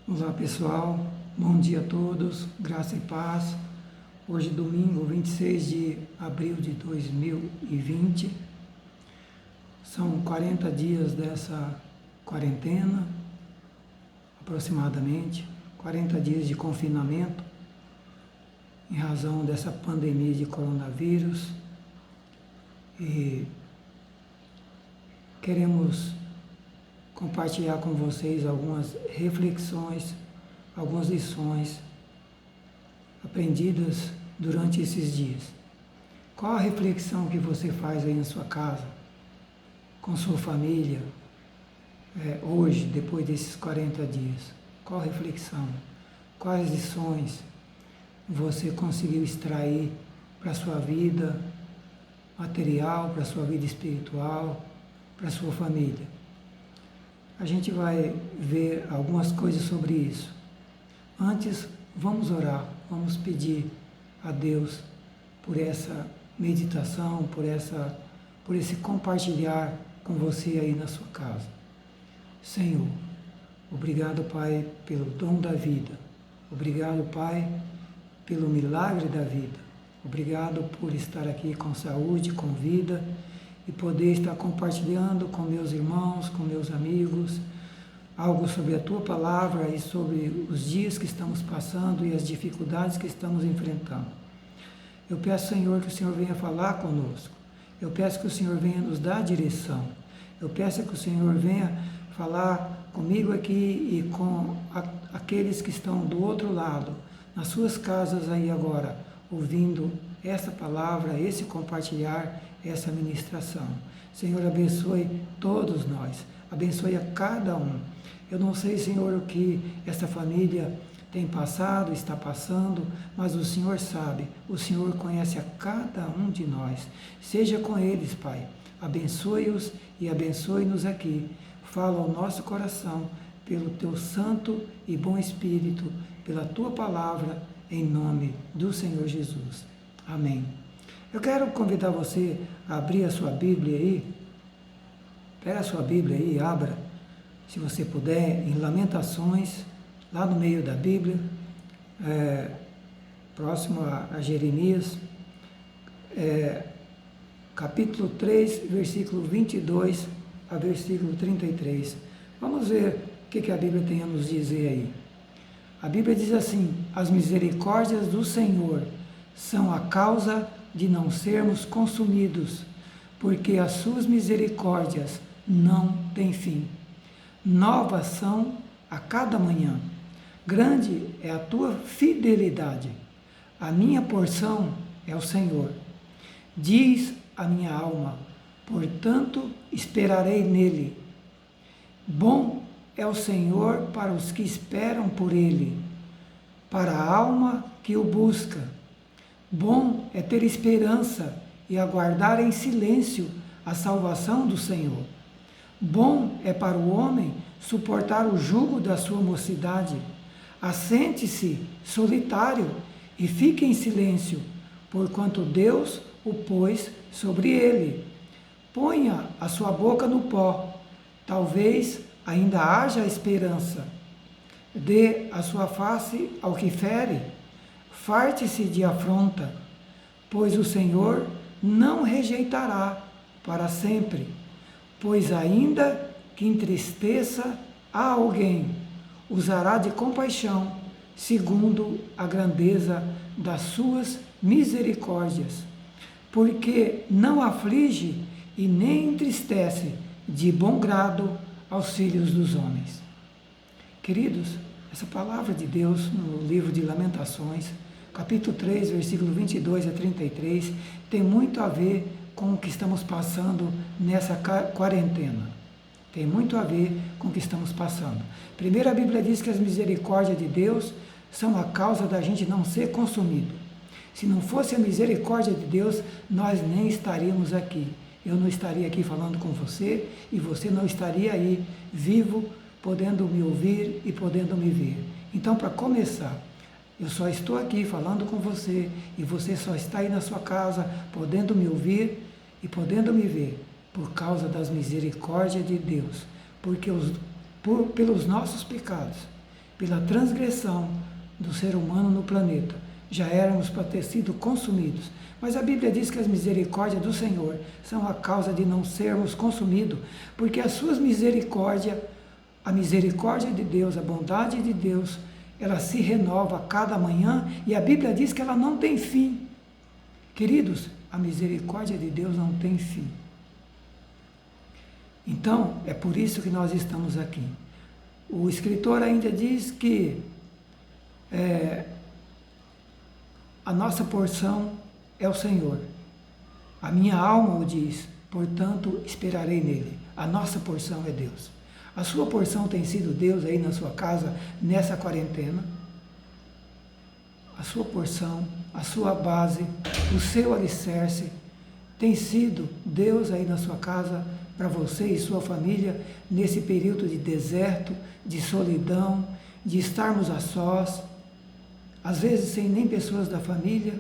Olá pessoal, bom dia a todos, graça e paz. Hoje domingo 26 de abril de 2020, são 40 dias dessa quarentena, aproximadamente, 40 dias de confinamento em razão dessa pandemia de coronavírus e queremos compartilhar com vocês algumas reflexões, algumas lições aprendidas durante esses dias. Qual a reflexão que você faz aí na sua casa, com sua família, hoje, depois desses 40 dias? Qual a reflexão? Quais lições você conseguiu extrair para a sua vida material, para a sua vida espiritual, para a sua família? A gente vai ver algumas coisas sobre isso. Antes, vamos orar, vamos pedir a Deus por essa meditação, por esse compartilhar com você aí na sua casa. Senhor, obrigado, Pai, pelo dom da vida. Obrigado, Pai, pelo milagre da vida. Obrigado por estar aqui com saúde, com vida, e poder estar compartilhando com meus irmãos, com meus amigos, algo sobre a Tua Palavra e sobre os dias que estamos passando e as dificuldades que estamos enfrentando. Eu peço, Senhor, que o Senhor venha falar conosco. Eu peço que o Senhor venha nos dar direção. Eu peço que o Senhor venha falar comigo aqui e com aqueles que estão do outro lado, nas suas casas aí agora, ouvindo essa palavra, esse compartilhar, essa ministração. Senhor, abençoe todos nós, abençoe a cada um. Eu não sei, Senhor, o que essa família tem passado, está passando, mas o Senhor sabe, o Senhor conhece a cada um de nós. Seja com eles, Pai, abençoe-os e abençoe-nos aqui. Fala ao nosso coração, pelo Teu Santo e Bom Espírito, pela Tua Palavra, em nome do Senhor Jesus. Amém. Eu quero convidar você a abrir a sua Bíblia aí. Pega a sua Bíblia aí e abra, se você puder, em Lamentações, lá no meio da Bíblia, próximo a Jeremias, capítulo 3, versículo 22 a versículo 33. Vamos ver o que a Bíblia tem a nos dizer aí. A Bíblia diz assim: as misericórdias do Senhor são a causa de não sermos consumidos, porque as suas misericórdias não têm fim. Novas são a cada manhã. Grande é a tua fidelidade. A minha porção é o Senhor. Diz a minha alma, portanto esperarei nele. Bom é o Senhor para os que esperam por ele, para a alma que o busca. Bom é ter esperança e aguardar em silêncio a salvação do Senhor. Bom é para o homem suportar o jugo da sua mocidade. Assente-se solitário e fique em silêncio, porquanto Deus o pôs sobre ele. Ponha a sua boca no pó, talvez ainda haja esperança. Dê a sua face ao que fere, farte-se de afronta, pois o Senhor não rejeitará para sempre, pois ainda que entristeça a alguém, usará de compaixão, segundo a grandeza das suas misericórdias, porque não aflige e nem entristece de bom grado aos filhos dos homens. Queridos, essa palavra de Deus no livro de Lamentações, capítulo 3, versículo 22 a 33, tem muito a ver com o que estamos passando nessa quarentena. Tem muito a ver com o que estamos passando. Primeiro, a Bíblia diz que as misericórdias de Deus são a causa da gente não ser consumido. Se não fosse a misericórdia de Deus, nós nem estaríamos aqui. Eu não estaria aqui falando com você e você não estaria aí vivo, podendo me ouvir e podendo me ver. Então, para começar, eu só estou aqui falando com você e você só está aí na sua casa, podendo me ouvir e podendo me ver, por causa das misericórdias de Deus, porque pelos nossos pecados pela transgressão do ser humano no planeta. Já éramos para ter sido consumidos. Mas a Bíblia diz que as misericórdias do Senhor são a causa de não sermos consumidos, porque as suas misericórdias, a misericórdia de Deus, a bondade de Deus, ela se renova a cada manhã e a Bíblia diz que ela não tem fim. Queridos, a misericórdia de Deus não tem fim. Então, é por isso que nós estamos aqui. O escritor ainda diz que a nossa porção é o Senhor. A minha alma o diz, portanto esperarei nele. A nossa porção é Deus. A sua porção tem sido Deus aí na sua casa, nessa quarentena. A sua porção, a sua base, o seu alicerce tem sido Deus aí na sua casa, para você e sua família, nesse período de deserto, de solidão, de estarmos a sós, às vezes sem nem pessoas da família.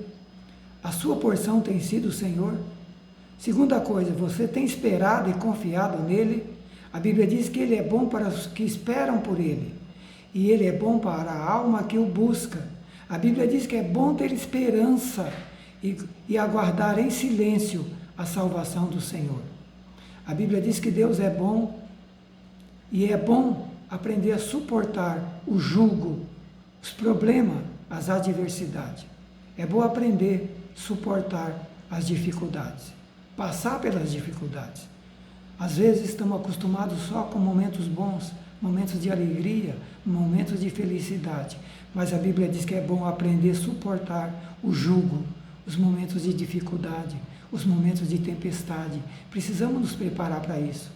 A sua porção tem sido o Senhor. Segunda coisa, você tem esperado e confiado nele. A Bíblia diz que ele é bom para os que esperam por ele, e ele é bom para a alma que o busca. A Bíblia diz que é bom ter esperança e aguardar em silêncio a salvação do Senhor. A Bíblia diz que Deus é bom, e é bom aprender a suportar o jugo, os problemas, as adversidades. É bom aprender a suportar as dificuldades, passar pelas dificuldades. Às vezes estamos acostumados só com momentos bons, momentos de alegria, momentos de felicidade. Mas a Bíblia diz que é bom aprender a suportar o jugo, os momentos de dificuldade, os momentos de tempestade. Precisamos nos preparar para isso.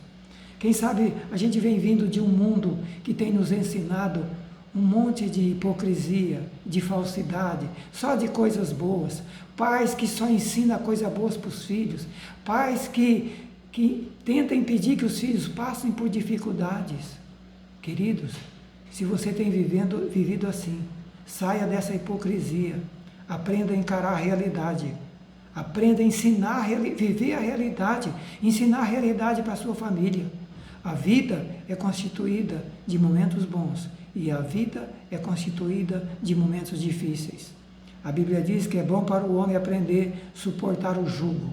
Quem sabe a gente vem vindo de um mundo que tem nos ensinado um monte de hipocrisia, de falsidade, só de coisas boas. Pais que só ensinam coisas boas para os filhos. Pais que tentam impedir que os filhos passem por dificuldades. Queridos, se você tem vivido assim, saia dessa hipocrisia. Aprenda a encarar a realidade. Aprenda a ensinar, viver a realidade. Ensinar a realidade para a sua família. A vida é constituída de momentos bons e a vida é constituída de momentos difíceis. A Bíblia diz que é bom para o homem aprender a suportar o jugo.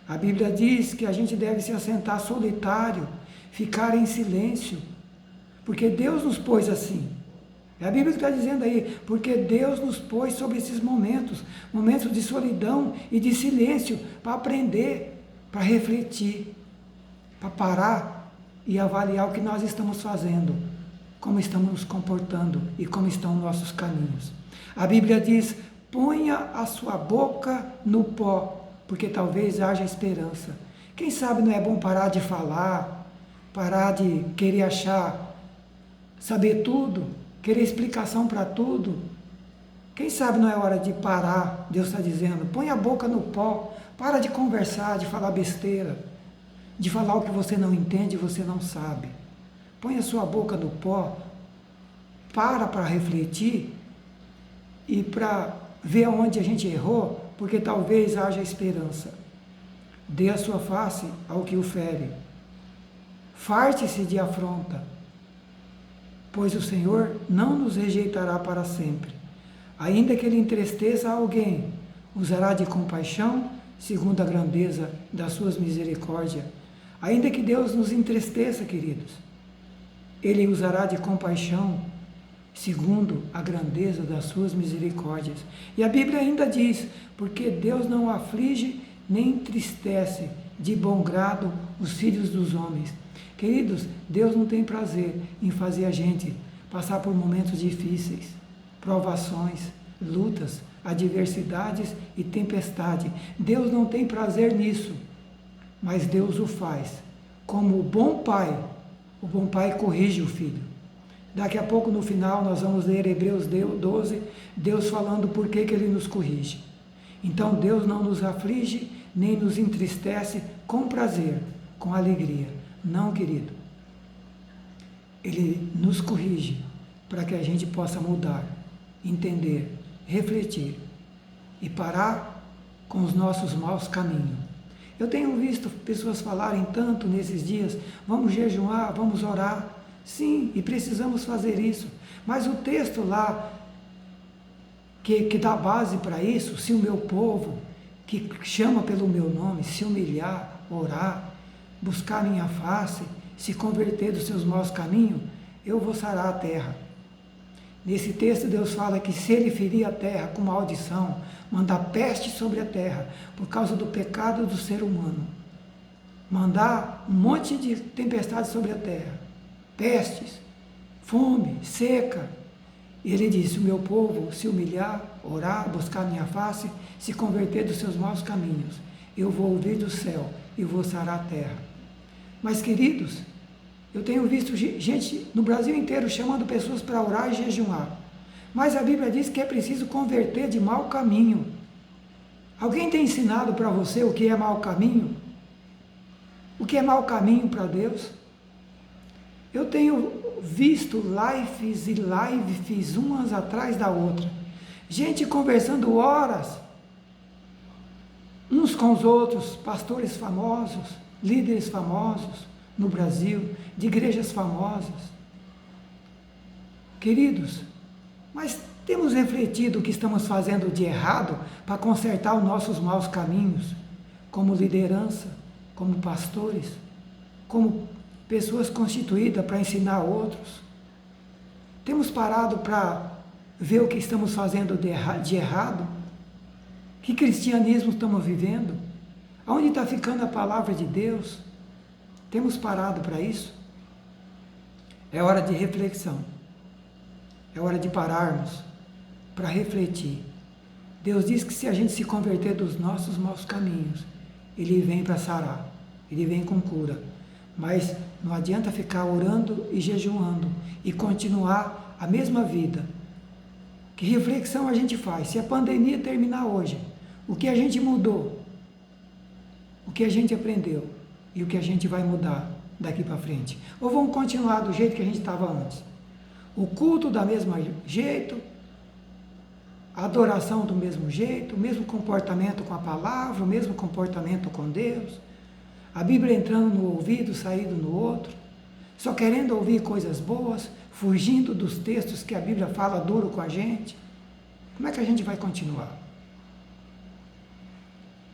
A Bíblia diz que a gente deve se assentar solitário, ficar em silêncio, porque Deus nos pôs assim. É a Bíblia que está dizendo aí, porque Deus nos pôs sobre esses momentos, momentos de solidão e de silêncio, para aprender, para refletir, para parar e avaliar o que nós estamos fazendo, como estamos nos comportando e como estão nossos caminhos. A Bíblia diz, ponha a sua boca no pó, porque talvez haja esperança. Quem sabe não é bom parar de falar, parar de querer saber tudo, querer explicação para tudo. Quem sabe não é hora de parar, Deus está dizendo, põe a boca no pó, para de conversar, de falar besteira, de falar o que você não entende e você não sabe. Põe a sua boca no pó, para refletir e para ver onde a gente errou, porque talvez haja esperança. Dê a sua face ao que o fere. Farte-se de afronta, pois o Senhor não nos rejeitará para sempre. Ainda que Ele entristeça alguém, usará de compaixão, segundo a grandeza das suas misericórdias. Ainda que Deus nos entristeça, queridos, Ele usará de compaixão, segundo a grandeza das suas misericórdias. E a Bíblia ainda diz, porque Deus não aflige nem entristece de bom grado os filhos dos homens. Queridos, Deus não tem prazer em fazer a gente passar por momentos difíceis, provações, lutas, adversidades e tempestade. Deus não tem prazer nisso, mas Deus o faz. Como o bom pai corrige o filho. Daqui a pouco, no final, nós vamos ler Hebreus 12, Deus falando por que Ele nos corrige. Então, Deus não nos aflige, nem nos entristece com prazer, com alegria. Não, querido. Ele nos corrige para que a gente possa mudar, entender, refletir e parar com os nossos maus caminhos. Eu tenho visto pessoas falarem tanto nesses dias, vamos jejuar, vamos orar. Sim, e precisamos fazer isso. Mas o texto lá, que dá base para isso, se o meu povo, que chama pelo meu nome, se humilhar, orar, buscar minha face, se converter dos seus maus caminhos, eu vou sarar a terra. Nesse texto Deus fala que se ele ferir a terra com maldição, mandar peste sobre a terra, por causa do pecado do ser humano, mandar um monte de tempestades sobre a terra, pestes, fome, seca. E ele disse, o meu povo se humilhar, orar, buscar minha face, se converter dos seus maus caminhos, eu vou ouvir do céu e vou sarar a terra. Mas, queridos, eu tenho visto gente no Brasil inteiro chamando pessoas para orar e jejuar. Mas a Bíblia diz que é preciso converter de mau caminho. Alguém tem ensinado para você o que é mau caminho? O que é mau caminho para Deus? Eu tenho visto lives e lives umas atrás da outra. Gente conversando horas, uns com os outros, pastores famosos, líderes famosos no Brasil, de igrejas famosas. Queridos, mas temos refletido o que estamos fazendo de errado para consertar os nossos maus caminhos, como liderança, como pastores, como pessoas constituídas para ensinar outros. Temos parado para ver o que estamos fazendo de errado? Que cristianismo estamos vivendo? Aonde está ficando a palavra de Deus? Temos parado para isso? É hora de reflexão. É hora de pararmos para refletir. Deus diz que se a gente se converter dos nossos maus caminhos, Ele vem para sarar, Ele vem com cura. Mas não adianta ficar orando e jejuando e continuar a mesma vida. Que reflexão a gente faz? Se a pandemia terminar hoje, o que a gente mudou? O que a gente aprendeu? E o que a gente vai mudar daqui para frente? Ou vamos continuar do jeito que a gente estava antes? O culto da mesma jeito, a adoração do mesmo jeito, o mesmo comportamento com a palavra, o mesmo comportamento com Deus, a Bíblia entrando no ouvido, saindo no outro, só querendo ouvir coisas boas, fugindo dos textos que a Bíblia fala duro com a gente. Como é que a gente vai continuar?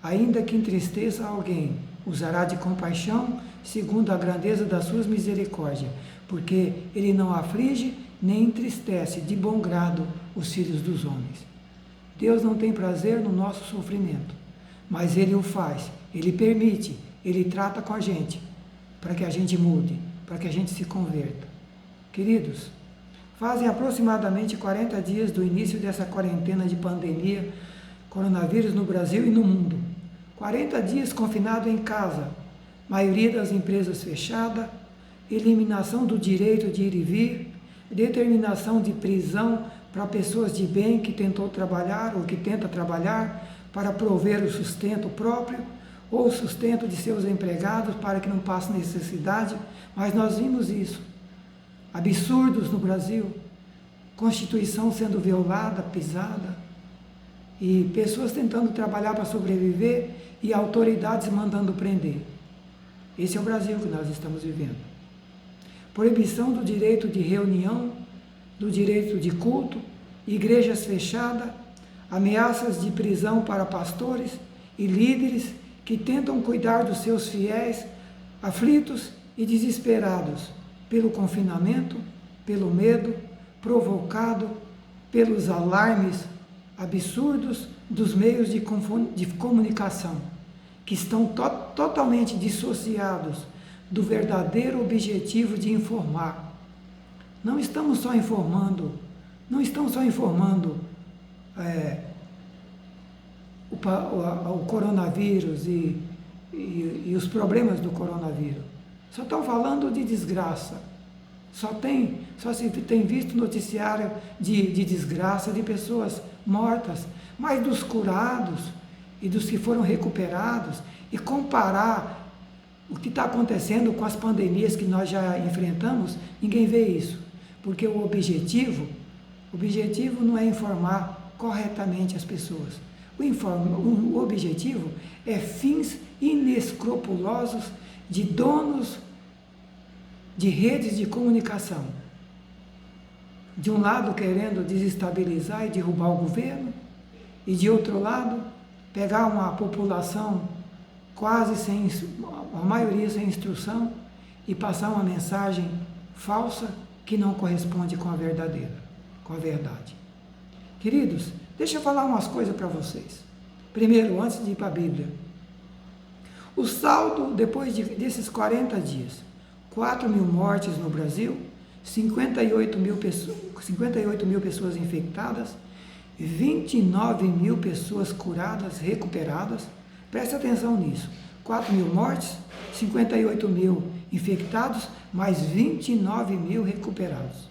Ainda que entristeça alguém, usará de compaixão, segundo a grandeza das suas misericórdias, porque Ele não aflige nem entristece de bom grado os filhos dos homens. Deus não tem prazer no nosso sofrimento, mas Ele o faz, Ele permite, Ele trata com a gente, para que a gente mude, para que a gente se converta. Queridos, fazem aproximadamente 40 dias do início dessa quarentena de pandemia, coronavírus no Brasil e no mundo. 40 dias confinado em casa, maioria das empresas fechada, eliminação do direito de ir e vir, determinação de prisão para pessoas de bem que tentou trabalhar ou que tenta trabalhar para prover o sustento próprio ou o sustento de seus empregados para que não passem necessidade, mas nós vimos isso. Absurdos no Brasil, Constituição sendo violada, pisada, e pessoas tentando trabalhar para sobreviver e autoridades mandando prender. Esse é o Brasil que nós estamos vivendo. Proibição do direito de reunião, do direito de culto, igrejas fechadas, ameaças de prisão para pastores e líderes que tentam cuidar dos seus fiéis, aflitos e desesperados pelo confinamento, pelo medo provocado, pelos alarmes absurdos dos meios de comunicação, que estão totalmente dissociados do verdadeiro objetivo de informar. Não estão só informando o coronavírus e os problemas do coronavírus. Só estão falando de desgraça. Só se tem visto noticiário de desgraça, de pessoas mortas, mas dos curados e dos que foram recuperados, e comparar o que está acontecendo com as pandemias que nós já enfrentamos, ninguém vê isso, porque o objetivo não é informar corretamente as pessoas. O objetivo é fins inescrupulosos de donos de redes de comunicação. De um lado querendo desestabilizar e derrubar o governo, e de outro lado pegar uma população quase sem, a maioria sem instrução, e passar uma mensagem falsa que não corresponde com a verdadeira, com a verdade. Queridos, deixa eu falar umas coisas para vocês. Primeiro, antes de ir para a Bíblia. O saldo, depois desses 40 dias, 4 mil mortes no Brasil, 58 mil pessoas infectadas, 29 mil pessoas curadas, recuperadas. Presta atenção nisso. 4 mil mortes, 58 mil infectados, mais 29 mil recuperados.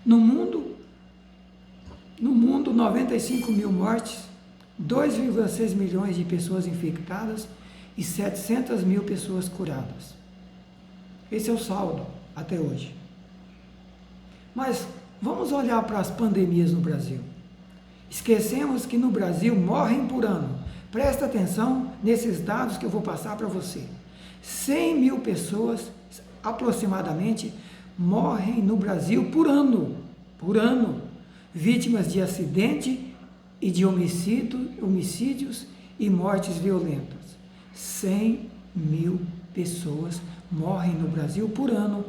No mundo, 95 mil mortes, 2,6 milhões de pessoas infectadas e 700 mil pessoas curadas. Esse é o saldo até hoje. Mas vamos olhar para as pandemias no Brasil. Esquecemos que no Brasil morrem por ano. Presta atenção nesses dados que eu vou passar para você. 100 mil pessoas, aproximadamente, morrem no Brasil por ano, vítimas de acidente e de homicídios e mortes violentas. 100 mil pessoas morrem no Brasil por ano,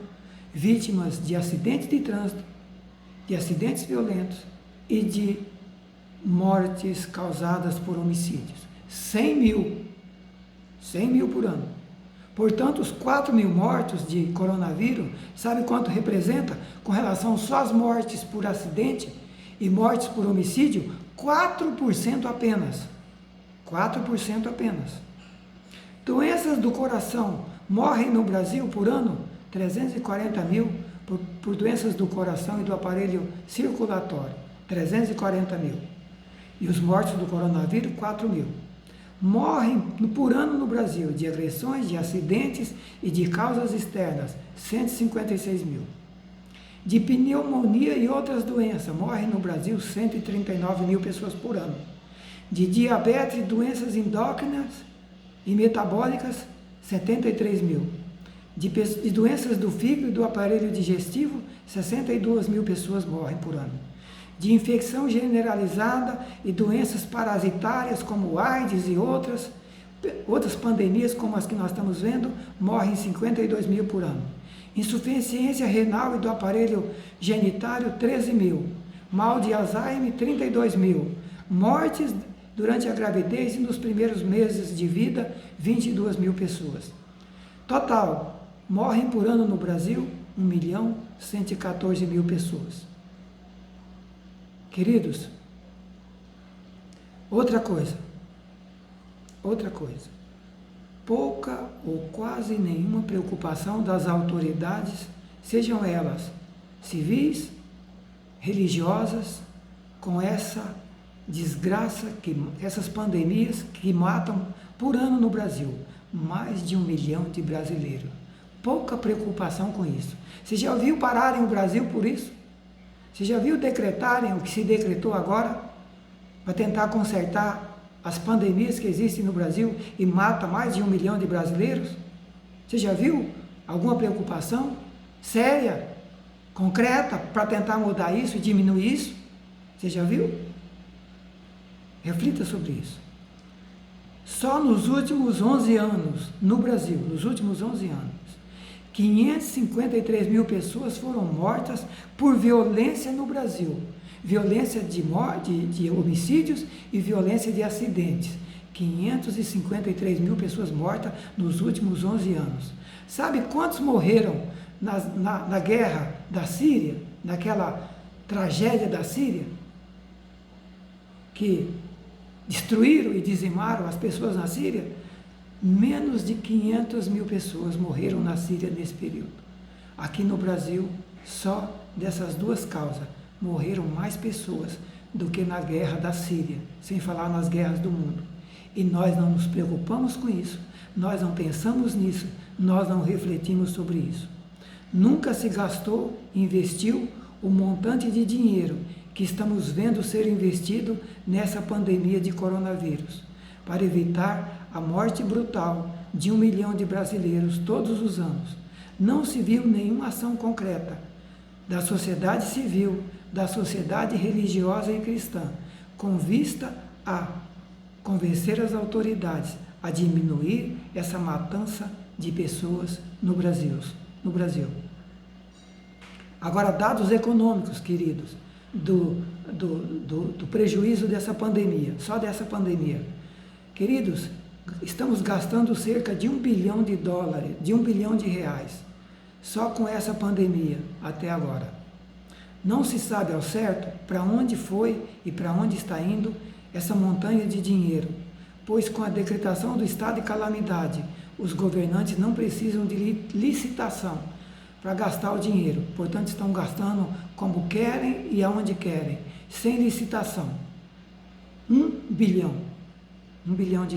vítimas de acidentes de trânsito, de acidentes violentos e de mortes causadas por homicídios. 100 mil por ano. Portanto, os 4 mil mortos de coronavírus, sabe quanto representa com relação só às mortes por acidente e mortes por homicídio? 4% apenas. 4% apenas. Doenças do coração morrem no Brasil por ano 340 mil por doenças do coração e do aparelho circulatório. 340 mil. E os mortos do coronavírus, 4 mil. Morrem por ano no Brasil de agressões, de acidentes e de causas externas, 156 mil. De pneumonia e outras doenças, morrem no Brasil 139 mil pessoas por ano. De diabetes e doenças endócrinas e metabólicas, 73 mil. De doenças do fígado e do aparelho digestivo, 62 mil pessoas morrem por ano. De infecção generalizada e doenças parasitárias como AIDS e outras pandemias como as que nós estamos vendo, morrem 52 mil por ano. Insuficiência renal e do aparelho genitário, 13 mil. Mal de Alzheimer, 32 mil. Mortes durante a gravidez e nos primeiros meses de vida, 22 mil pessoas. Total, morrem por ano no Brasil 1.114.000 pessoas. Queridos, outra coisa, pouca ou quase nenhuma preocupação das autoridades, sejam elas civis, religiosas, com essa desgraça, essas pandemias que matam por ano no Brasil, mais de 1 milhão de brasileiros. Pouca preocupação com isso. Você já ouviu pararem o Brasil por isso? Você já viu decretarem o que se decretou agora para tentar consertar as pandemias que existem no Brasil e mata mais de 1 milhão de brasileiros? Você já viu alguma preocupação séria, concreta, para tentar mudar isso e diminuir isso? Você já viu? Reflita sobre isso. Só nos últimos 11 anos, no Brasil, nos últimos 11 anos, 553 mil pessoas foram mortas por violência no Brasil. Violência de homicídios e violência de acidentes. 553 mil pessoas mortas nos últimos 11 anos. Sabe quantos morreram na guerra da Síria, naquela tragédia da Síria? Que destruíram e dizimaram as pessoas na Síria? Menos de 500 mil pessoas morreram na Síria nesse período. Aqui no Brasil, só dessas duas causas, morreram mais pessoas do que na guerra da Síria, sem falar nas guerras do mundo. E nós não nos preocupamos com isso, nós não pensamos nisso, nós não refletimos sobre isso. Nunca se gastou, investiu o montante de dinheiro que estamos vendo ser investido nessa pandemia de coronavírus, para evitar a morte brutal de 1 milhão de brasileiros todos os anos. não se viu nenhuma ação concreta da sociedade civil, da sociedade religiosa e cristã, com vista a convencer as autoridades a diminuir essa matança de pessoas no Brasil. Agora, dados econômicos, queridos, do prejuízo dessa pandemia, só dessa pandemia. Queridos, estamos gastando cerca de $1 bilhão, de R$1 bilhão, só com essa pandemia até agora. Não se sabe ao certo para onde foi e para onde está indo essa montanha de dinheiro, pois com a decretação do estado de calamidade, os governantes não precisam de licitação para gastar o dinheiro, portanto estão gastando como querem e aonde querem, sem licitação. R$1 bilhão, R$1 bilhão.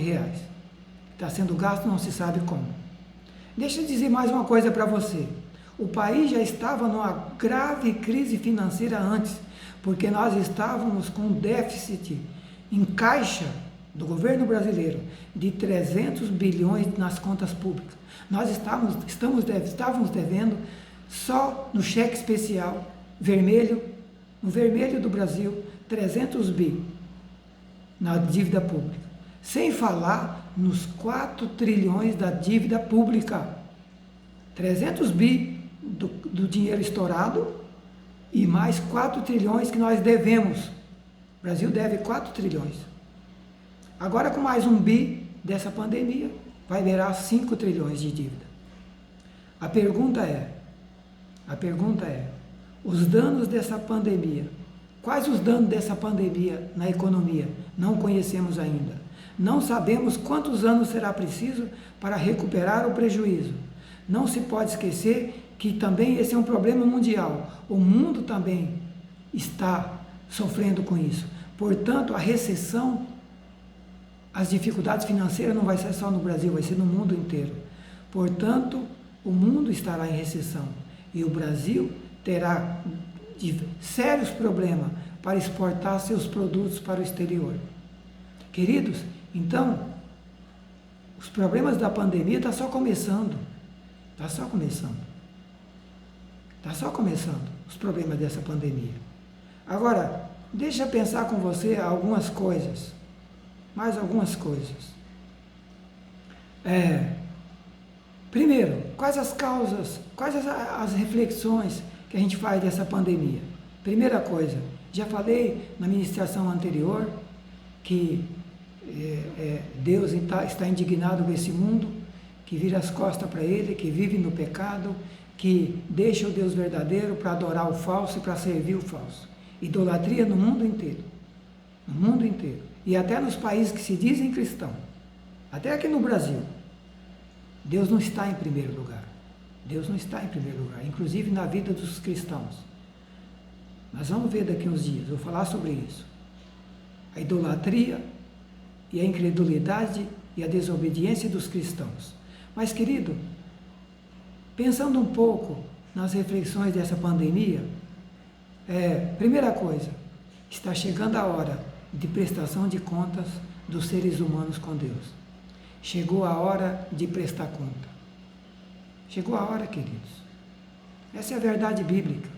Está sendo gasto, não se sabe como. Deixa eu dizer mais uma coisa para você. O país já estava numa grave crise financeira antes, porque nós estávamos com um déficit em caixa do governo brasileiro de 300 bilhões nas contas públicas. Nós estávamos devendo só no cheque especial vermelho, no vermelho do Brasil, 300 bi na dívida pública. Sem falar nos 4 trilhões da dívida pública. 300 bi do dinheiro estourado e mais 4 trilhões que nós devemos. O Brasil deve 4 trilhões. Agora, com mais 1 bi dessa pandemia, vai virar 5 trilhões de dívida. A pergunta é, os danos dessa pandemia, quais os danos dessa pandemia na economia? Não conhecemos ainda. Não sabemos quantos anos será preciso para recuperar o prejuízo. Não se pode esquecer que também esse é um problema mundial. O mundo também está sofrendo com isso. Portanto, a recessão, as dificuldades financeiras não vai ser só no Brasil, vai ser no mundo inteiro. Portanto, o mundo estará em recessão e o Brasil terá sérios problemas para exportar seus produtos para o exterior. Queridos, então, os problemas da pandemia estão só começando. Está só começando os problemas dessa pandemia. Agora, deixa eu pensar com você algumas coisas. Mais algumas coisas. Primeiro, quais as causas, quais as reflexões que a gente faz dessa pandemia? Primeira coisa, já falei na ministração anterior que Deus está indignado com esse mundo, que vira as costas para Ele, que vive no pecado, que deixa o Deus verdadeiro para adorar o falso e para servir o falso. Idolatria no mundo inteiro. No mundo inteiro. E até nos países que se dizem cristãos. Até aqui no Brasil. Deus não está em primeiro lugar. Deus não está em primeiro lugar. Inclusive na vida dos cristãos. Nós vamos ver daqui uns dias. Vou falar sobre isso. A idolatria e a incredulidade e a desobediência dos cristãos. Mas, querido, pensando um pouco nas reflexões dessa pandemia, primeira coisa, está chegando a hora de prestação de contas dos seres humanos com Deus. Chegou a hora de prestar conta. Chegou a hora, queridos. Essa é a verdade bíblica.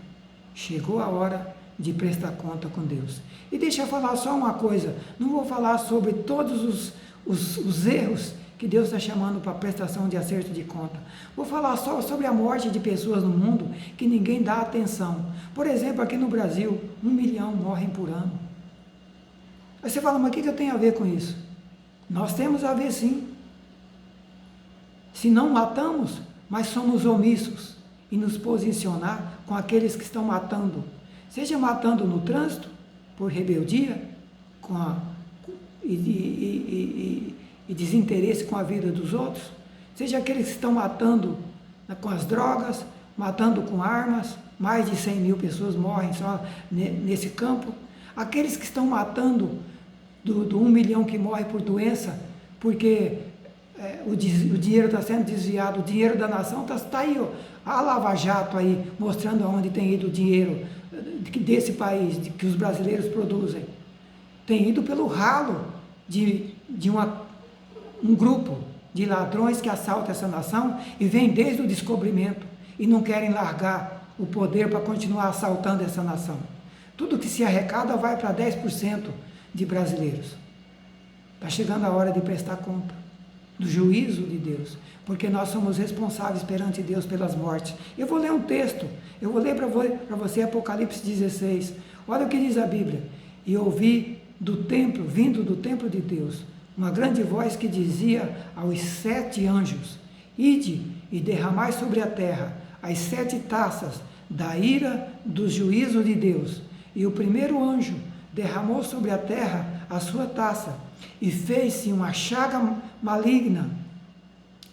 Chegou a hora de prestar conta com Deus. E deixa eu falar só uma coisa, não vou falar sobre todos os erros que Deus está chamando para prestação de acerto de conta. Vou falar só sobre a morte de pessoas no mundo que ninguém dá atenção. Por exemplo, aqui no Brasil, 1 milhão morrem por ano. Aí você fala, mas o que eu tenho a ver com isso? Nós temos a ver sim. Se não matamos, mas somos omissos e nos posicionar com aqueles que estão matando. Seja matando no trânsito, por rebeldia, e desinteresse com a vida dos outros, seja aqueles que estão matando com as drogas, matando com armas, mais de 100 mil pessoas morrem só nesse campo, aqueles que estão matando do 1 milhão que morre por doença, porque o dinheiro está sendo desviado, o dinheiro da nação está aí, ó, a Lava Jato aí, mostrando aonde tem ido o dinheiro desse país, que os brasileiros produzem. Tem ido pelo ralo de um grupo de ladrões que assalta essa nação e vem desde o descobrimento. e não querem largar o poder para continuar assaltando essa nação. Tudo que se arrecada vai para 10% de brasileiros. Está chegando a hora de prestar conta do juízo de Deus, porque nós somos responsáveis perante Deus pelas mortes. Eu vou ler um texto, eu vou ler para você Apocalipse 16. Olha o que diz a Bíblia. E ouvi do templo, vindo do templo de Deus, uma grande voz que dizia aos 7 anjos: ide e derramai sobre a terra as 7 taças da ira do juízo de Deus. E o primeiro anjo derramou sobre a terra a sua taça, e fez-se uma chaga maligna,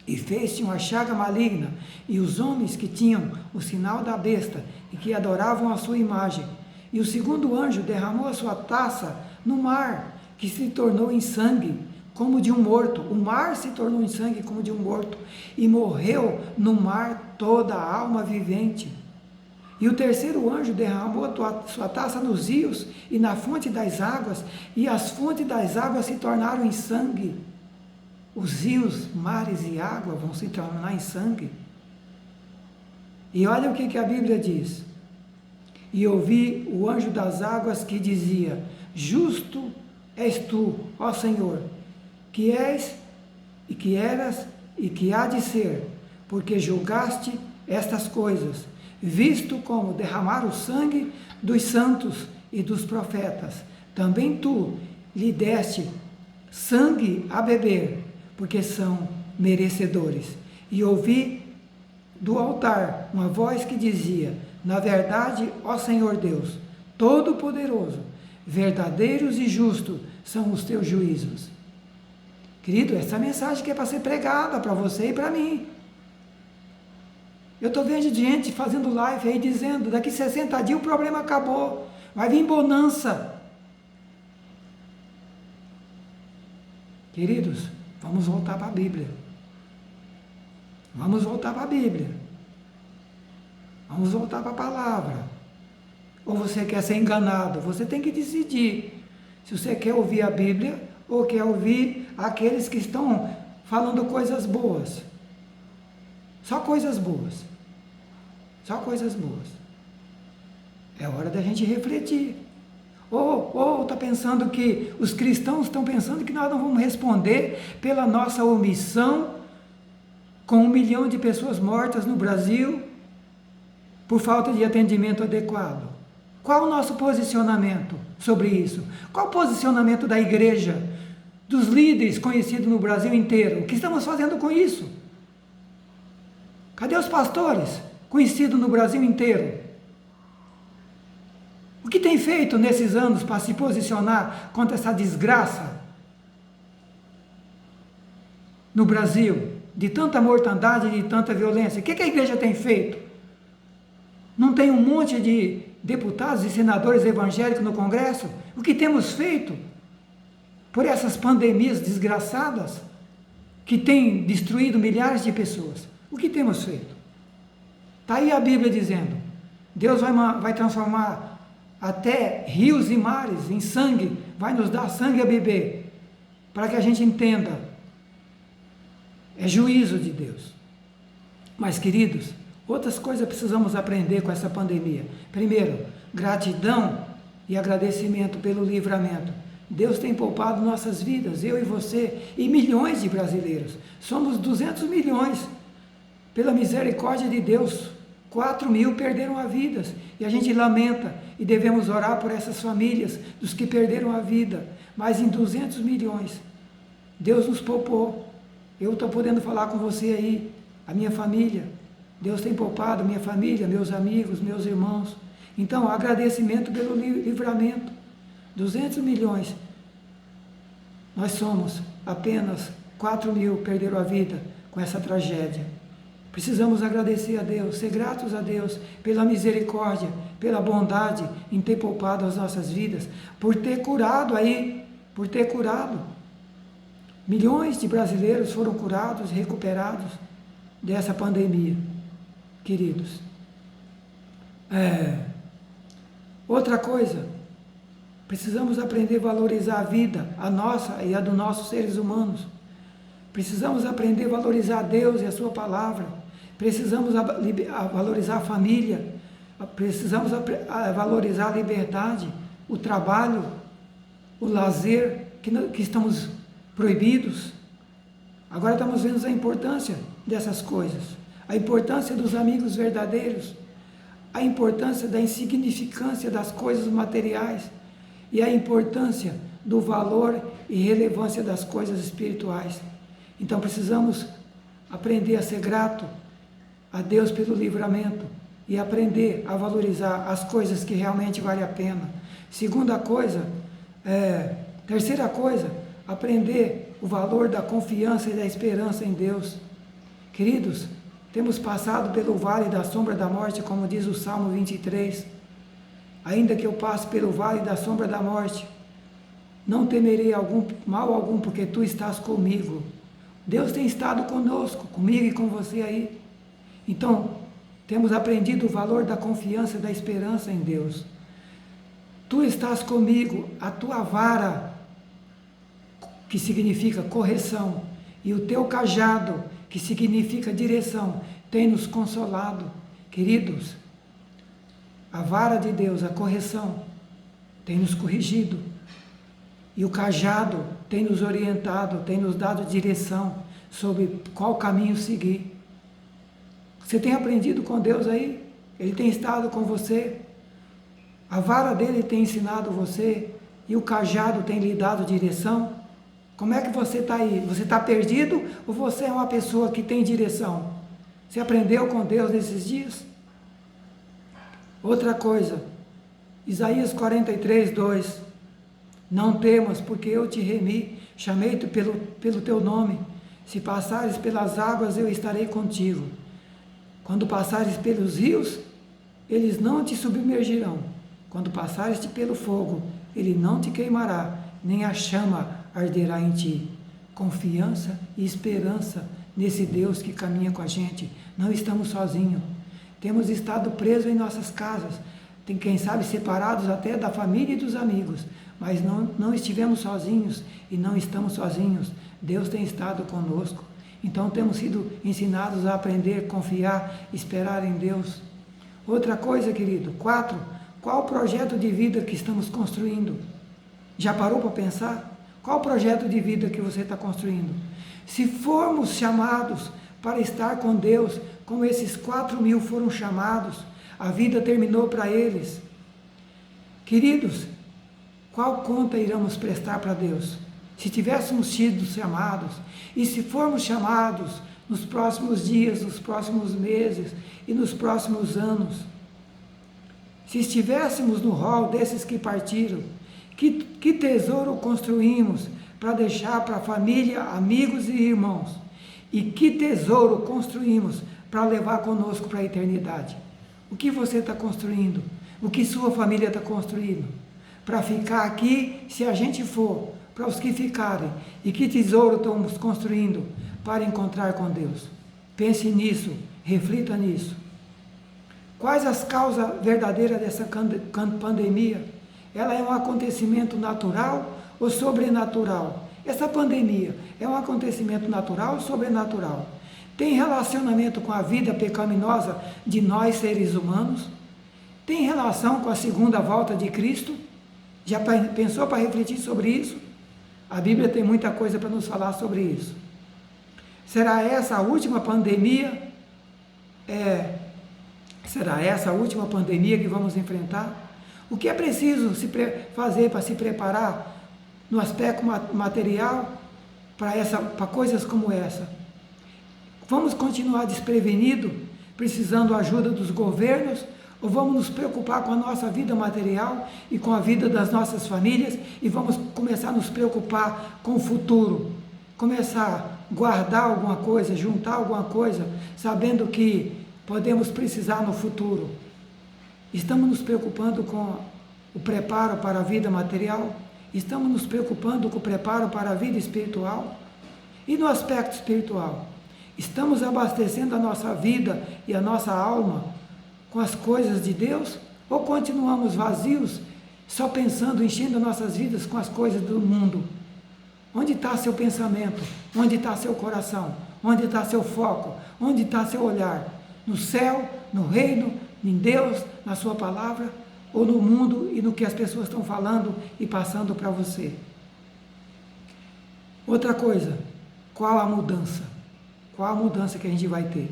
e os homens que tinham o sinal da besta e que adoravam a sua imagem. E o segundo anjo derramou a sua taça no mar, que se tornou em sangue, como de um morto. O mar se tornou em sangue como de um morto, e morreu no mar toda a alma vivente. E o terceiro anjo derramou a sua taça nos rios e na fonte das águas, e as fontes das águas se tornaram em sangue. Os rios, mares e água vão se tornar em sangue. E olha o que a Bíblia diz. E ouvi o anjo das águas que dizia: justo és tu, ó Senhor, que és e que eras e que há de ser, porque julgaste estas coisas, visto como derramar o sangue dos santos e dos profetas. Também tu lhe deste sangue a beber, porque são merecedores. E ouvi do altar uma voz que dizia: na verdade, ó Senhor Deus, Todo-Poderoso, verdadeiros e justos são os teus juízos. Querido, essa mensagem que é para ser pregada para você e para mim. Eu estou vendo gente fazendo live aí dizendo: daqui 60 dias o problema acabou, vai vir bonança. Queridos, vamos voltar para a Bíblia. Vamos voltar para a Bíblia. Vamos voltar para a palavra. Ou você quer ser enganado? Você tem que decidir se você quer ouvir a Bíblia ou quer ouvir aqueles que estão falando coisas boas. Só coisas boas. Só coisas boas. É hora da gente refletir. Ou está pensando que os cristãos estão pensando que nós não vamos responder pela nossa omissão com 1 milhão de pessoas mortas no Brasil por falta de atendimento adequado. Qual o nosso posicionamento sobre isso? Qual o posicionamento da igreja, dos líderes conhecidos no Brasil inteiro? O que estamos fazendo com isso? Cadê os pastores conhecidos no Brasil inteiro? O que tem feito nesses anos para se posicionar contra essa desgraça no Brasil, de tanta mortandade, de tanta violência? O que a igreja tem feito? Não tem um monte de deputados e senadores evangélicos no Congresso? O que temos feito por essas pandemias desgraçadas que têm destruído milhares de pessoas? O que temos feito? Está aí a Bíblia dizendo: Deus vai transformar até rios e mares em sangue, vai nos dar sangue a beber, para que a gente entenda. É juízo de Deus. Mas, queridos, outras coisas precisamos aprender com essa pandemia. Primeiro, gratidão e agradecimento pelo livramento. Deus tem poupado nossas vidas, eu e você, e milhões de brasileiros. Somos 200 milhões. Pela misericórdia de Deus, 4 mil perderam a vida. E a gente lamenta e devemos orar por essas famílias, dos que perderam a vida. Mas em 200 milhões, Deus nos poupou. Eu estou podendo falar com você aí, a minha família. Deus tem poupado minha família, meus amigos, meus irmãos. Então, agradecimento pelo livramento. 200 milhões. Nós somos apenas 4 mil perderam a vida com essa tragédia. Precisamos agradecer a Deus, ser gratos a Deus pela misericórdia, pela bondade em ter poupado as nossas vidas, por ter curado aí, por ter curado. Milhões de brasileiros foram curados e recuperados dessa pandemia, queridos. Outra coisa, precisamos aprender a valorizar a vida, a nossa e a dos nossos seres humanos. Precisamos aprender a valorizar Deus e a sua palavra. precisamos valorizar a família, precisamos valorizar a liberdade, o trabalho, o lazer, que estamos proibidos. Agora estamos vendo a importância dessas coisas, a importância dos amigos verdadeiros, a importância da insignificância das coisas materiais e a importância do valor e relevância das coisas espirituais. Então precisamos aprender a ser grato a Deus pelo livramento e aprender a valorizar as coisas que realmente valem a pena. Terceira coisa, aprender o valor da confiança e da esperança em Deus. Queridos, temos passado pelo vale da sombra da morte, como diz o Salmo 23. Ainda que eu passe pelo vale da sombra da morte, não temerei mal algum, porque tu estás comigo. Deus tem estado conosco, comigo e com você aí. Então, temos aprendido o valor da confiança e da esperança em Deus. Tu estás comigo, a tua vara, que significa correção, e o teu cajado, que significa direção, tem nos consolado. Queridos, a vara de Deus, a correção, tem nos corrigido. E o cajado tem nos orientado, tem nos dado direção sobre qual caminho seguir. Você tem aprendido com Deus aí? Ele tem estado com você? A vara dele tem ensinado você? E o cajado tem lhe dado direção? Como é que você está aí? Você está perdido ou você é uma pessoa que tem direção? Você aprendeu com Deus nesses dias? Outra coisa, Isaías 43, 2. Não temas, porque eu te remi, chamei-te pelo teu nome. Se passares pelas águas, eu estarei contigo. Quando passares pelos rios, eles não te submergirão. Quando passares pelo fogo, ele não te queimará, nem a chama arderá em ti. Confiança e esperança nesse Deus que caminha com a gente. Não estamos sozinhos. Temos estado presos em nossas casas, quem sabe separados até da família e dos amigos, mas não estivemos sozinhos e não estamos sozinhos. Deus tem estado conosco. Então temos sido ensinados a aprender, confiar, esperar em Deus. Outra coisa, querido, 4, qual o projeto de vida que estamos construindo? Já parou para pensar? Qual o projeto de vida que você está construindo? Se formos chamados para estar com Deus, como esses 4.000 foram chamados, a vida terminou para eles. Queridos, qual conta iremos prestar para Deus? Se tivéssemos sido chamados, e se formos chamados nos próximos dias, nos próximos meses e nos próximos anos, se estivéssemos no rol desses que partiram, que tesouro construímos para deixar para a família, amigos e irmãos? E que tesouro construímos para levar conosco para a eternidade? O que você está construindo? O que sua família está construindo? Para ficar aqui, se a gente for, para os que ficarem. E que tesouro estamos construindo para encontrar com Deus? Pense nisso, reflita nisso. Quais as causas verdadeiras dessa pandemia? Ela é um acontecimento natural ou sobrenatural? Essa pandemia é um acontecimento natural ou sobrenatural? Tem relacionamento com a vida pecaminosa de nós seres humanos? Tem relação com a segunda volta de Cristo? Já pensou para refletir sobre isso? A Bíblia tem muita coisa para nos falar sobre isso. Será essa a última pandemia? Será essa a última pandemia que vamos enfrentar? O que é preciso fazer para se preparar no aspecto material para coisas como essa? Vamos continuar desprevenidos, precisando da ajuda dos governos, ou vamos nos preocupar com a nossa vida material e com a vida das nossas famílias e vamos começar a nos preocupar com o futuro? Começar a guardar alguma coisa, juntar alguma coisa, sabendo que podemos precisar no futuro. Estamos nos preocupando com o preparo para a vida material? Estamos nos preocupando com o preparo para a vida espiritual? E no aspecto espiritual? Estamos abastecendo a nossa vida e a nossa alma com as coisas de Deus? Ou continuamos vazios, só pensando, enchendo nossas vidas com as coisas do mundo? Onde está seu pensamento? Onde está seu coração? Onde está seu foco? Onde está seu olhar? No céu, no reino, em Deus, na sua palavra, ou no mundo e no que as pessoas estão falando e passando para você? Outra coisa, qual a mudança? Qual a mudança que a gente vai ter?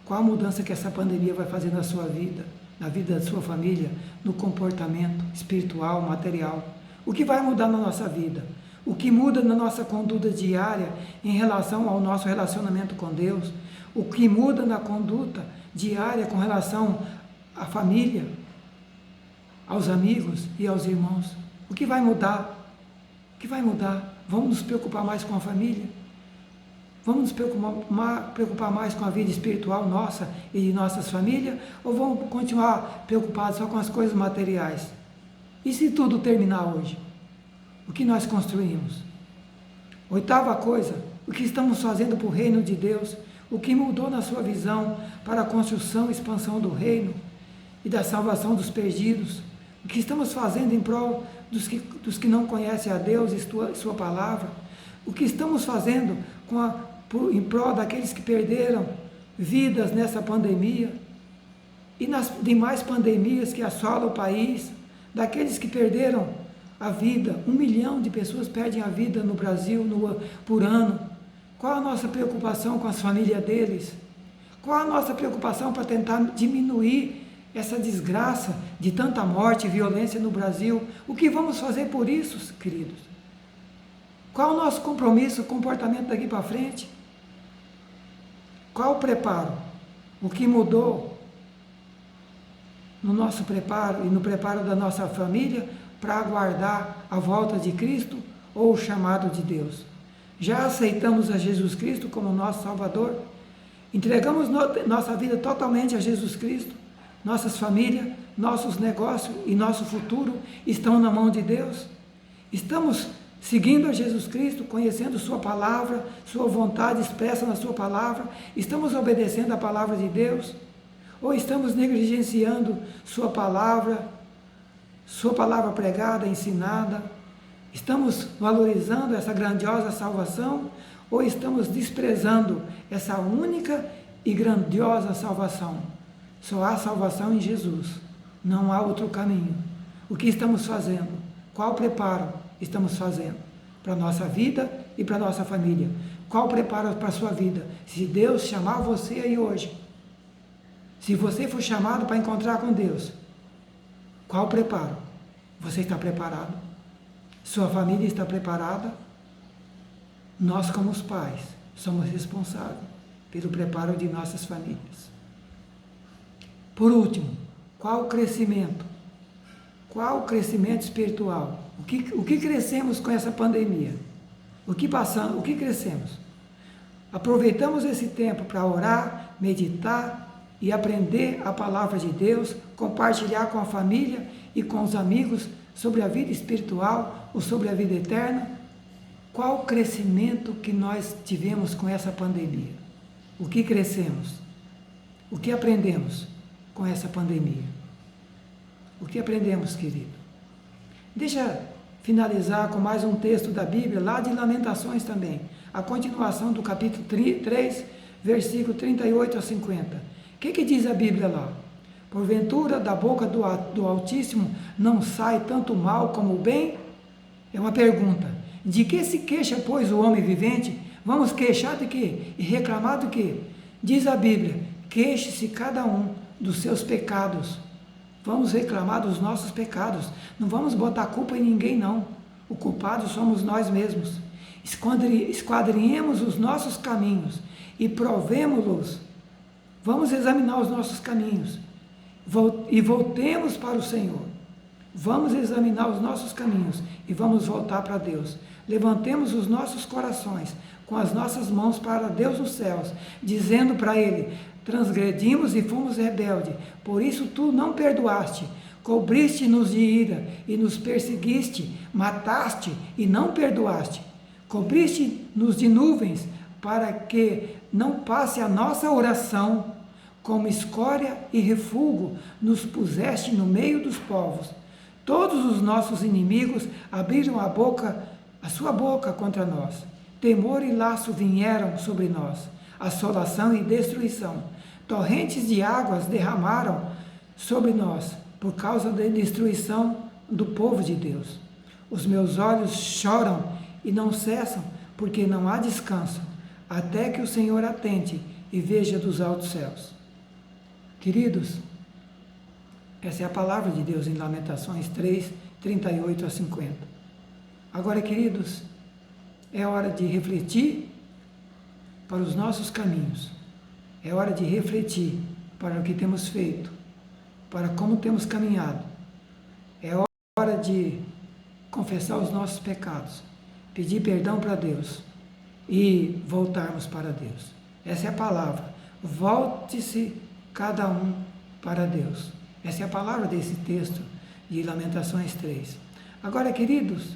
Qual a mudança que essa pandemia vai fazer na sua vida, na vida da sua família, no comportamento espiritual, material? O que vai mudar na nossa vida? O que muda na nossa conduta diária em relação ao nosso relacionamento com Deus? O que muda na conduta diária com relação à família, aos amigos e aos irmãos? O que vai mudar? O que vai mudar? Vamos nos preocupar mais com a família? Vamos nos preocupar mais com a vida espiritual nossa e de nossas famílias? Ou vamos continuar preocupados só com as coisas materiais? E se tudo terminar hoje? O que nós construímos? Oitava coisa, o que estamos fazendo para o reino de Deus? O que mudou na sua visão para a construção e expansão do reino e da salvação dos perdidos? O que estamos fazendo em prol dos que não conhecem a Deus e sua palavra? O que estamos fazendo em prol daqueles que perderam vidas nessa pandemia e nas demais pandemias que assolam o país, daqueles que perderam a vida? 1 milhão de pessoas perdem a vida no Brasil por ano. Qual a nossa preocupação com as famílias deles? Qual a nossa preocupação para tentar diminuir essa desgraça de tanta morte e violência no Brasil? O que vamos fazer por isso, queridos? Qual o nosso compromisso, comportamento daqui para frente? Qual o preparo? O que mudou no nosso preparo e no preparo da nossa família para aguardar a volta de Cristo ou o chamado de Deus? Já aceitamos a Jesus Cristo como nosso Salvador? Entregamos nossa vida totalmente a Jesus Cristo? Nossas famílias, nossos negócios e nosso futuro estão na mão de Deus? Estamos seguindo a Jesus Cristo, conhecendo Sua palavra, Sua vontade expressa na Sua palavra? Estamos obedecendo a palavra de Deus? Ou estamos negligenciando Sua palavra pregada, ensinada? Estamos valorizando essa grandiosa salvação ou estamos desprezando essa única e grandiosa salvação? Só há salvação em Jesus, não há outro caminho. O que estamos fazendo? Qual preparo estamos fazendo para a nossa vida e para a nossa família? Qual preparo para a sua vida? Se Deus chamar você aí hoje, se você for chamado para encontrar com Deus, qual preparo? Você está preparado? Sua família está preparada? Nós, como os pais, somos responsáveis pelo preparo de nossas famílias. Por último, qual o crescimento? Qual o crescimento espiritual? O que crescemos com essa pandemia? O que passamos? O que crescemos? Aproveitamos esse tempo para orar, meditar e aprender a palavra de Deus, compartilhar com a família e com os amigos sobre a vida espiritual ou sobre a vida eterna? Qual o crescimento que nós tivemos com essa pandemia? O que crescemos? O que aprendemos com essa pandemia? O que aprendemos, querido? Deixa finalizar com mais um texto da Bíblia, lá de Lamentações também, a continuação do capítulo 3, versículo 38 a 50. O que diz a Bíblia lá? Porventura, da boca do Altíssimo não sai tanto mal como o bem? É uma pergunta. De que se queixa, pois, o homem vivente? Vamos queixar de quê? E reclamar do quê? Diz a Bíblia, queixe-se cada um dos seus pecados. Vamos reclamar dos nossos pecados. Não vamos botar culpa em ninguém, não. O culpado somos nós mesmos. Esquadrinhemos os nossos caminhos e provemos-los. Vamos examinar os nossos caminhos e voltemos para o Senhor. Vamos examinar os nossos caminhos e vamos voltar para Deus. Levantemos os nossos corações com as nossas mãos para Deus nos céus, dizendo para Ele, transgredimos e fomos rebeldes, por isso Tu não perdoaste, cobriste-nos de ira e nos perseguiste, mataste e não perdoaste, cobriste-nos de nuvens para que não passe a nossa oração, como escória e refúgio nos puseste no meio dos povos. Todos os nossos inimigos abriram a sua boca contra nós. temor e laço vieram sobre nós, assolação e destruição. Torrentes de águas derramaram sobre nós, por causa da destruição do povo de Deus. Os meus olhos choram e não cessam, porque não há descanso, até que o Senhor atente e veja dos altos céus. Queridos, essa é a palavra de Deus em Lamentações 3, 38 a 50. Agora, queridos, é hora de refletir para os nossos caminhos. É hora de refletir para o que temos feito, para como temos caminhado. É hora de confessar os nossos pecados, pedir perdão para Deus e voltarmos para Deus. Essa é a palavra. Volte-se cada um para Deus. Essa é a palavra desse texto de Lamentações 3. Agora, queridos,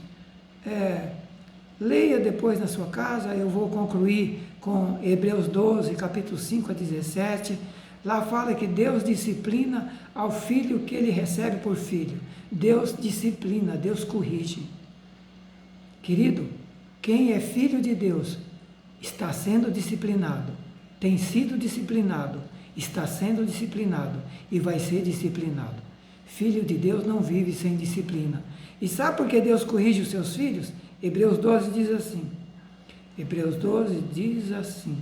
leia depois na sua casa. Eu vou concluir com Hebreus 12, capítulo 5 a 17. Lá fala que Deus disciplina ao filho que ele recebe por filho. Deus disciplina, Deus corrige. Querido, quem é filho de Deus está sendo disciplinado, tem sido disciplinado, está sendo disciplinado e vai ser disciplinado. Filho de Deus não vive sem disciplina. E sabe por que Deus corrige os seus filhos? Hebreus 12 diz assim. Hebreus 12 diz assim.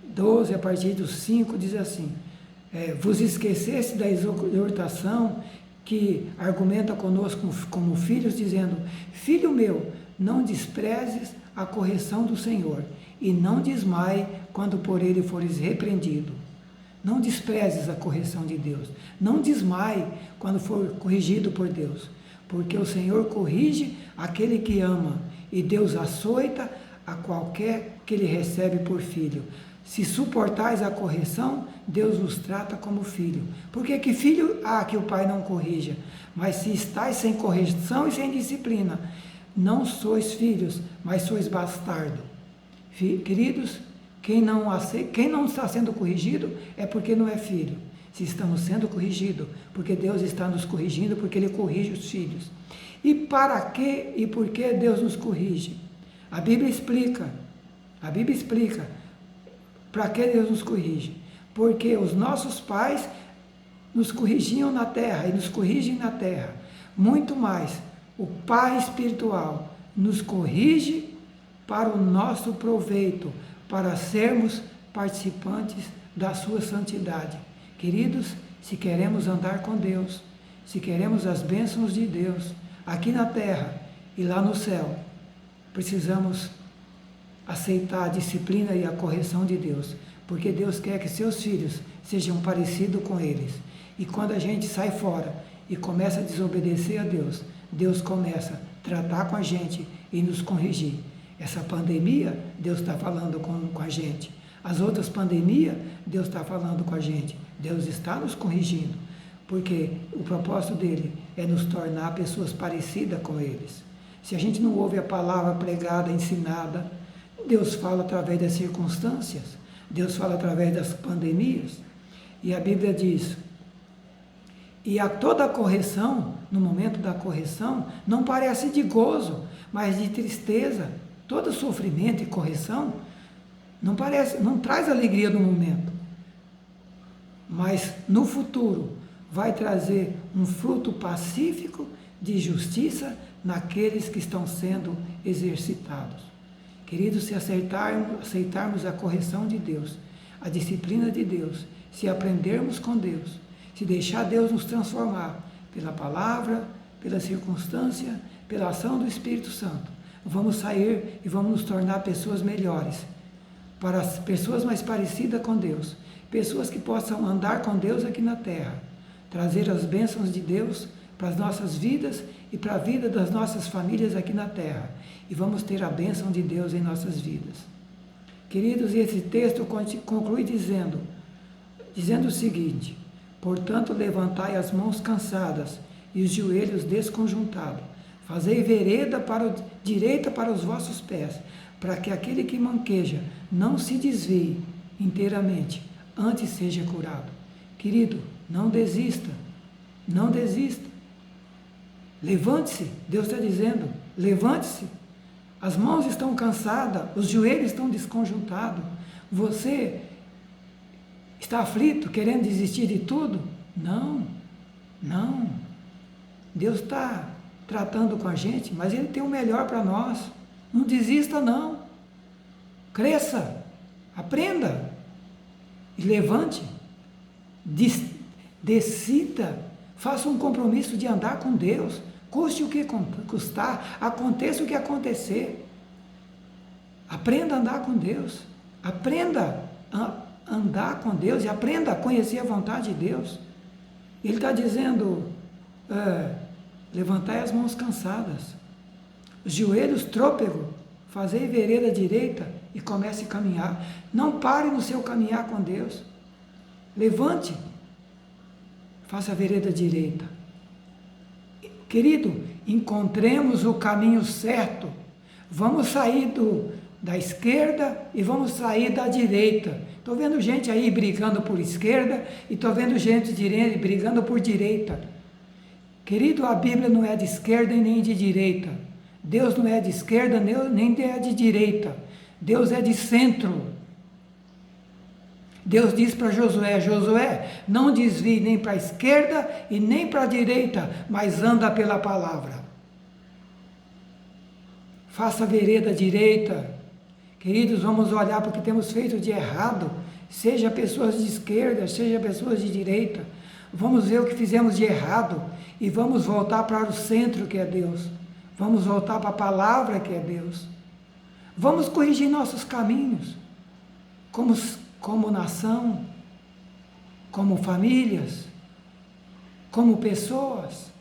12 a partir do 5 diz assim. Vos esquecesse da exortação que argumenta conosco como filhos, dizendo: Filho meu, não desprezes a correção do Senhor, e não desmaie quando por ele fores repreendido. Não desprezes a correção de Deus. Não desmaie quando for corrigido por Deus, porque o Senhor corrige aquele que ama, e Deus açoita a qualquer que ele recebe por filho. Se suportais a correção, Deus os trata como filho. Porque que filho há que o pai não corrija? Mas se estáis sem correção e sem disciplina, não sois filhos, mas sois bastardo. Queridos, quem não está sendo corrigido é porque não é filho. Se estamos sendo corrigidos, porque Deus está nos corrigindo, porque Ele corrige os filhos. E para que e por que Deus nos corrige? A Bíblia explica. Para que Deus nos corrige? Porque os nossos pais nos corrigiam na terra e nos corrigem na terra. Muito mais, o Pai espiritual nos corrige para o nosso proveito, para sermos participantes da sua santidade. Queridos, se queremos andar com Deus, se queremos as bênçãos de Deus aqui na terra e lá no céu, precisamos aceitar a disciplina e a correção de Deus, porque Deus quer que seus filhos sejam parecidos com eles. E quando a gente sai fora e começa a desobedecer a Deus, Deus começa a tratar com a gente e nos corrigir. Essa pandemia, Deus está falando com a gente. As outras pandemias, Deus está falando com a gente. Deus está nos corrigindo, porque o propósito dele é nos tornar pessoas parecidas com eles. Se a gente não ouve a palavra pregada, ensinada, Deus fala através das circunstâncias, Deus fala através das pandemias. E a Bíblia diz: e a toda correção, no momento da correção, não parece de gozo, mas de tristeza. Todo sofrimento e correção não traz alegria no momento, mas no futuro vai trazer um fruto pacífico de justiça naqueles que estão sendo exercitados. Queridos, se aceitarmos a correção de Deus, a disciplina de Deus, se aprendermos com Deus, se deixar Deus nos transformar pela palavra, pela circunstância, pela ação do Espírito Santo, vamos sair e vamos nos tornar pessoas melhores, para as pessoas mais parecidas com Deus, pessoas que possam andar com Deus aqui na terra, trazer as bênçãos de Deus para as nossas vidas e para a vida das nossas famílias aqui na terra. E vamos ter a bênção de Deus em nossas vidas. Queridos, esse texto conclui dizendo o seguinte: portanto, levantai as mãos cansadas e os joelhos desconjuntados, fazei vereda direita para os vossos pés, para que aquele que manqueja não se desvie inteiramente, antes seja curado. Querido, não desista, não desista. Levante-se, Deus está dizendo, levante-se, As mãos estão cansadas, os joelhos estão desconjuntados. Você está aflito, querendo desistir de tudo? Não, não. Deus está tratando com a gente, mas Ele tem o melhor para nós. Não desista, não. Cresça, aprenda, e levante, decida, faça um compromisso de andar com Deus. Custe o que custar, aconteça o que acontecer. Aprenda a andar com Deus. Aprenda a andar com Deus e aprenda a conhecer a vontade de Deus. Ele está dizendo, levantai as mãos cansadas, os joelhos trôpegos, fazei vereda direita e comece a caminhar. Não pare no seu caminhar com Deus. Levante, faça a vereda direita. Querido, encontremos o caminho certo. Vamos sair da esquerda e vamos sair da direita. Estou vendo gente aí brigando por esquerda e estou vendo gente brigando por direita. Querido, a Bíblia não é de esquerda e nem de direita. Deus não é de esquerda nem é de direita. Deus é de centro. Deus diz para Josué, Josué, não desvie nem para a esquerda e nem para a direita, mas anda pela palavra. Faça a vereda direita. Queridos, vamos olhar para o que temos feito de errado, seja pessoas de esquerda, seja pessoas de direita. Vamos ver o que fizemos de errado e vamos voltar para o centro que é Deus. Vamos voltar para a palavra que é Deus. Vamos corrigir nossos caminhos, como nação, como famílias, como pessoas.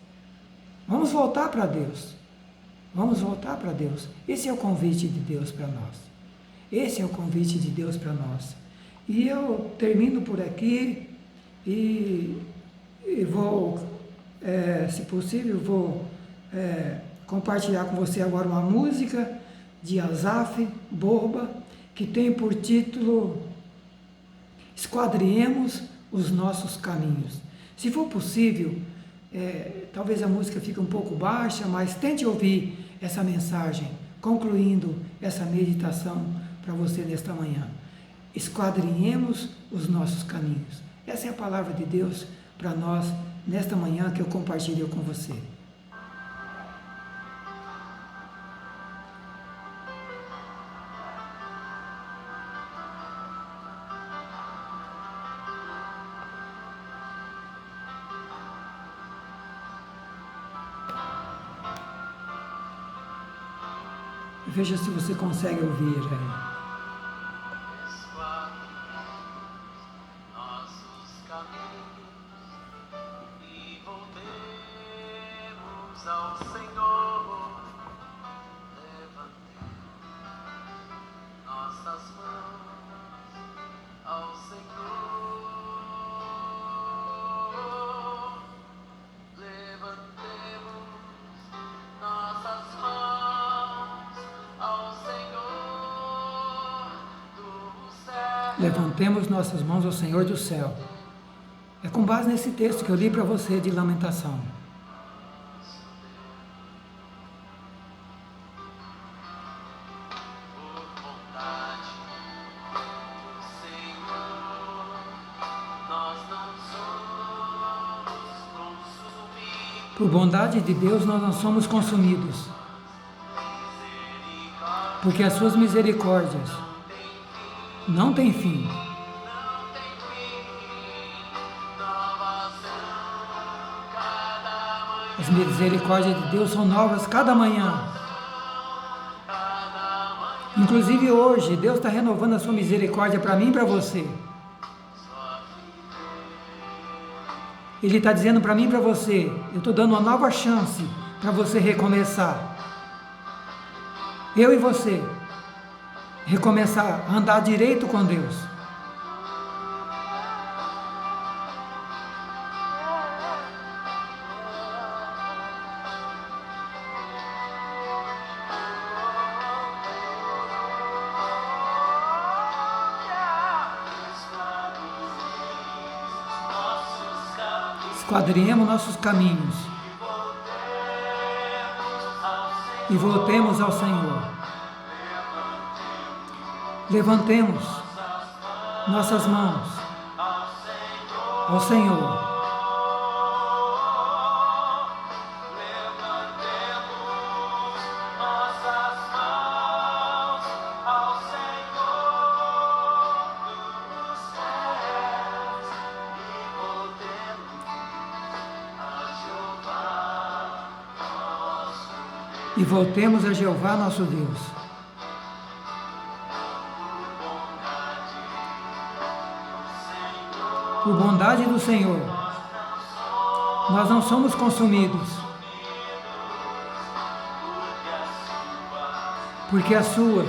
Vamos voltar para Deus. Vamos voltar para Deus. Esse é o convite de Deus para nós. Esse é o convite de Deus para nós. E eu termino por aqui e vou, se possível, compartilhar com você agora uma música de Asaf Borba, que tem por título Esquadriemos os nossos caminhos. Se for possível, talvez a música fique um pouco baixa, mas tente ouvir essa mensagem, concluindo essa meditação para você nesta manhã. Esquadrinhemos os nossos caminhos. Essa é a palavra de Deus para nós nesta manhã que eu compartilho com você. Veja se você consegue ouvir aí. Nossos caminhos e voltemos ao Senhor. Levantemos nossas mãos ao Senhor. Levantemos nossas mãos ao Senhor do céu. Levantemos nossas mãos ao Senhor do céu. É com base nesse texto que eu li para você de Lamentação. Por vontade do Senhor, nós não somos consumidos. Por bondade de Deus nós não somos consumidos, porque as suas misericórdias não têm fim. As misericórdias de Deus são novas cada manhã. Inclusive hoje, Deus está renovando a sua misericórdia para mim e para você. Ele está dizendo para mim e para você, eu estou dando uma nova chance para você recomeçar. Eu e você. Recomeçar a andar direito com Deus. Esquadrinhemos nossos caminhos e voltemos ao Senhor. levantemos nossas mãos ao Senhor. E voltemos a Jeová nosso Deus. Por bondade do Senhor, nós não somos consumidos, porque as suas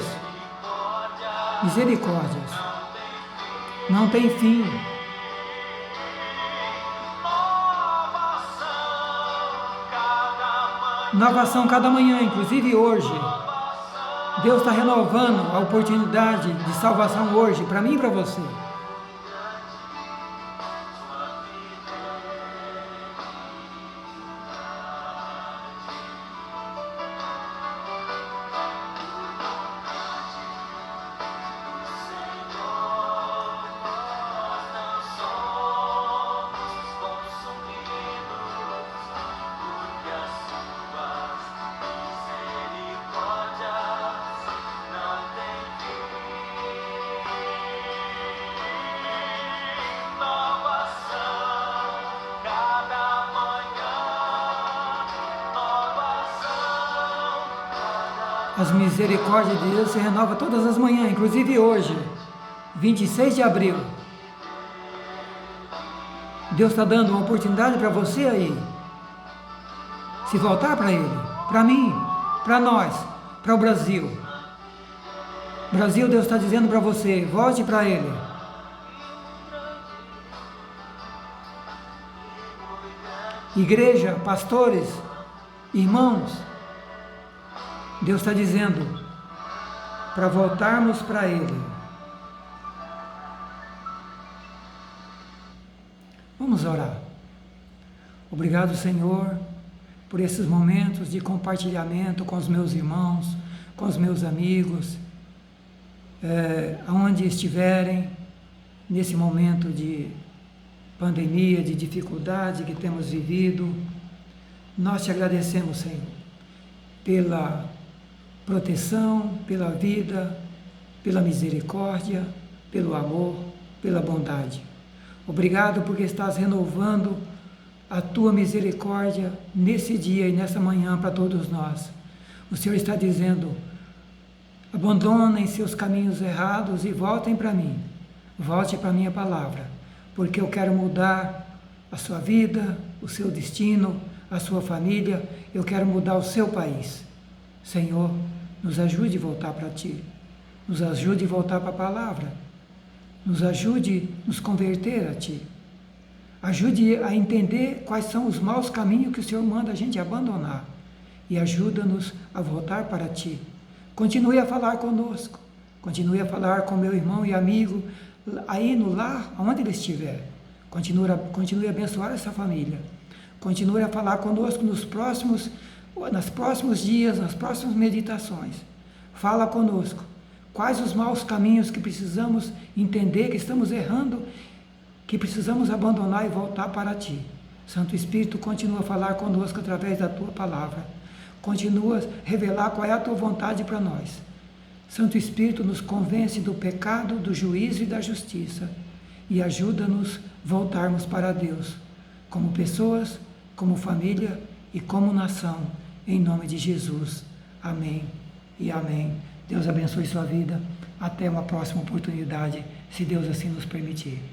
misericórdias não têm fim. Nova ação cada manhã, inclusive hoje. Deus está renovando a oportunidade de salvação hoje, para mim e para você. As misericórdias de Deus se renovam todas as manhãs, inclusive hoje, 26 de abril. Deus está dando uma oportunidade para você aí, se voltar para Ele, para mim, para nós, para o Brasil. Brasil, Deus está dizendo para você, volte para Ele. Igreja, pastores, irmãos, Deus está dizendo para voltarmos para Ele. Vamos orar. Obrigado, Senhor, por esses momentos de compartilhamento com os meus irmãos, com os meus amigos, aonde estiverem, nesse momento de pandemia, de dificuldade que temos vivido. Nós te agradecemos, Senhor, pela proteção, pela vida, pela misericórdia, pelo amor, pela bondade. Obrigado porque estás renovando a tua misericórdia nesse dia e nessa manhã para todos nós. O Senhor está dizendo, abandonem seus caminhos errados e voltem para mim. Volte para a minha palavra, porque eu quero mudar a sua vida, o seu destino, a sua família, eu quero mudar o seu país. Senhor, nos ajude a voltar para Ti, nos ajude a voltar para a palavra, nos ajude a nos converter a Ti, ajude a entender quais são os maus caminhos que o Senhor manda a gente abandonar e ajuda-nos a voltar para Ti. Continue a falar conosco, continue a falar com meu irmão e amigo aí no lar, onde ele estiver. Continue a abençoar essa família, continue a falar conosco nos próximos dias, nas próximas meditações. Fala conosco. Quais os maus caminhos que precisamos entender, que estamos errando, que precisamos abandonar e voltar para Ti. Santo Espírito, continua a falar conosco através da Tua palavra. Continua a revelar qual é a Tua vontade para nós. Santo Espírito, nos convence do pecado, do juízo e da justiça. E ajuda-nos a voltarmos para Deus, como pessoas, como família e como nação. Em nome de Jesus. Amém e amém. Deus abençoe sua vida. Até uma próxima oportunidade, se Deus assim nos permitir.